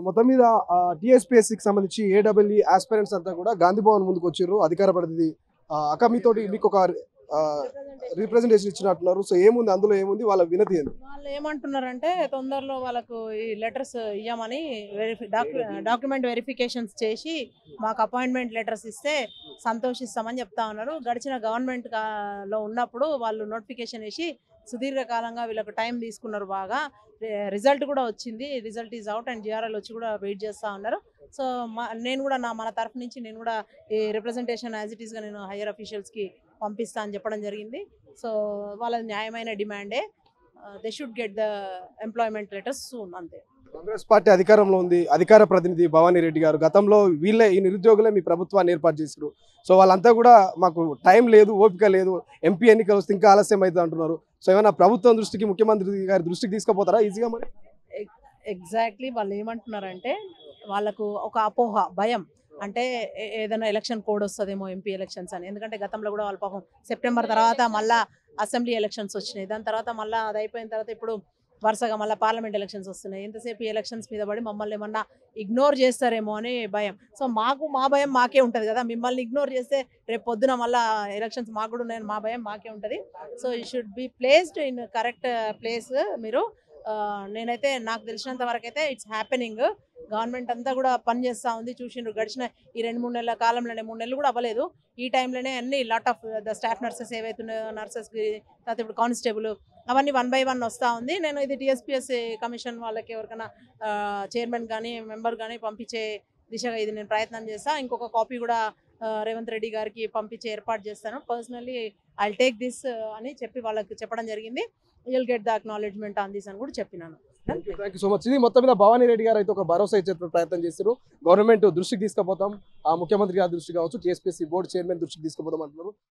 మొత్తం మీద టీఎస్పీఎస్సీకి సంబంధించి ఏడబ్ల్యూ ఆస్పిరెంట్స్ అంతా కూడా గాంధీ భవన్ ముందుకు వచ్చారు. అధికార ప్రతినిధి అక్క మీతోటి మీకు ఒక రిప్రజెంటేషన్ ఇచ్చినట్టున్నారు. సో ఏముంది అందులో, ఏముంది వాళ్ళ వినతి ఏంది? వాళ్ళు ఏమంటున్నారంటే తొందరలో వాళ్ళకు ఈ లెటర్స్ ఇవ్వమని డాక్యుమెంట్ వెరిఫికేషన్స్ చేసి మాకు అపాయింట్మెంట్ లెటర్స్ ఇస్తే సంతోషిస్తామని చెప్తా ఉన్నారు. గడిచిన గవర్నమెంట్ లో ఉన్నప్పుడు వాళ్ళు నోటిఫికేషన్ వేసి సుదీర్ఘకాలంగా వీళ్ళకు టైం తీసుకున్నారు. బాగా రిజల్ట్ కూడా వచ్చింది. Result is out and GRL వచ్చి కూడా వెయిట్ చేస్తూ ఉన్నారు. సో నేను కూడా మన తరఫు నుంచి నేను కూడా ఈ రిప్రజెంటేషన్ యాజ్ ఇట్ ఈస్గా నేను హైయర్ అఫీషియల్స్కి పంపిస్తా అని చెప్పడం జరిగింది. సో వాళ్ళ న్యాయమైన డిమాండే, they should get the employment letters soon, అంతే. కాంగ్రెస్ పార్టీ అధికారంలో ఉంది. అధికార ప్రతినిధి భవానీ రెడ్డి గారు గతంలో ఈ నిరుద్యోగులే మీ ప్రభుత్వాన్ని ఏర్పాటు చేశారు. సో వాళ్ళంతా కూడా మాకు టైం లేదు, ఓపిక లేదు, ఎంపీ ఎన్నికలు వస్తే ఇంకా ఆలస్యం అవుతుంది అంటున్నారు. సో ఏమైనా ప్రభుత్వం దృష్టికి, ముఖ్యమంత్రి గారి దృష్టికి తీసుకుపోతారా ఈజీగా? మరి ఎగ్జాక్ట్లీ వాళ్ళు ఏమంటున్నారంటే వాళ్ళకు ఒక అపోహ, భయం, అంటే ఏదైనా ఎలక్షన్ కోడ్ వస్తుందేమో ఎంపీ ఎలక్షన్స్ అని. ఎందుకంటే గతంలో కూడా వాళ్ళ పాపం సెప్టెంబర్ తర్వాత మళ్ళీ అసెంబ్లీ ఎలక్షన్స్ వచ్చినాయి. దాని తర్వాత మళ్ళీ అది అయిపోయిన తర్వాత ఇప్పుడు వరుసగా మళ్ళీ పార్లమెంట్ ఎలక్షన్స్ వస్తున్నాయి. ఎంతసేపు ఈ ఎలక్షన్స్ మీద పడి మమ్మల్ని ఏమన్నా ఇగ్నోర్ చేస్తారేమో అని భయం. సో మా భయం మాకే ఉంటుంది కదా. మిమ్మల్ని ఇగ్నోర్ చేస్తే రేపు పొద్దున మళ్ళీ ఎలక్షన్స్ మాకు కూడా ఉన్నాయని మా భయం మాకే ఉంటుంది. So you should be placed in correct place. మీరు నేనైతే నాకు తెలిసినంత వరకు అయితే ఇట్స్ హ్యాపెనింగ్. గవర్నమెంట్ అంతా కూడా పనిచేస్తూ ఉంది. చూసిండ్రు గడిచిన ఈ 2-3 నెలల కాలంలోనే, 3 నెలలు కూడా అవ్వలేదు, ఈ టైంలోనే అన్ని lot of the staff nurses ఏవైతున్నాయో, నర్సెస్కి తర్వాత ఇప్పుడు కానిస్టేబుల్ అవన్నీ 1 by 1 వస్తూ ఉంది. నేను ఇది టీఎస్పీఎస్సీ కమిషన్ వాళ్ళకి ఎవరికైనా చైర్మన్ కానీ మెంబర్ కానీ పంపించే దిశగా ఇది నేను ప్రయత్నం చేస్తాను. ఇంకొక కాపీ కూడా రేవంత్ రెడ్డి గారికి పంపించే ఏర్పాటు చేస్తాను. Personally I will take this అని చెప్పి వాళ్ళకి చెప్పడం జరిగింది. Will get the acknowledgement on this అని కూడా చెప్పినాను. Thank you so much. ఇది మొత్తం మీద భవానీ రెడ్డి గారు అయితే ఒక భరోసా ఇచ్చే ప్రయత్నం చేస్తారు. గవర్నమెంట్ దృష్టికి తీసుకుపోతాం, ముఖ్యమంత్రి గారి దృష్టి కావచ్చు, టీఎస్పీఎస్సీ బోర్డు చైర్మన్ దృష్టికి తీసుకుపోతాం అంటున్నారు.